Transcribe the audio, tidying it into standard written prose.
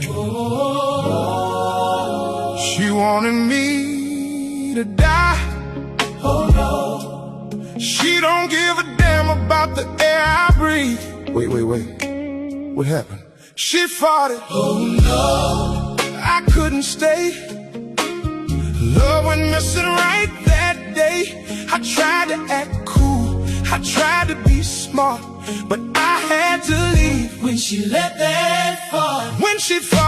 She wanted me to die. Oh no. She don't give a damn about the air I breathe. Wait. What happened? She fought it. Oh no. I couldn't stay. Love went missing right that day. I tried to act cool, I tried to be smart, but I had to leave when she let that fall. When she fought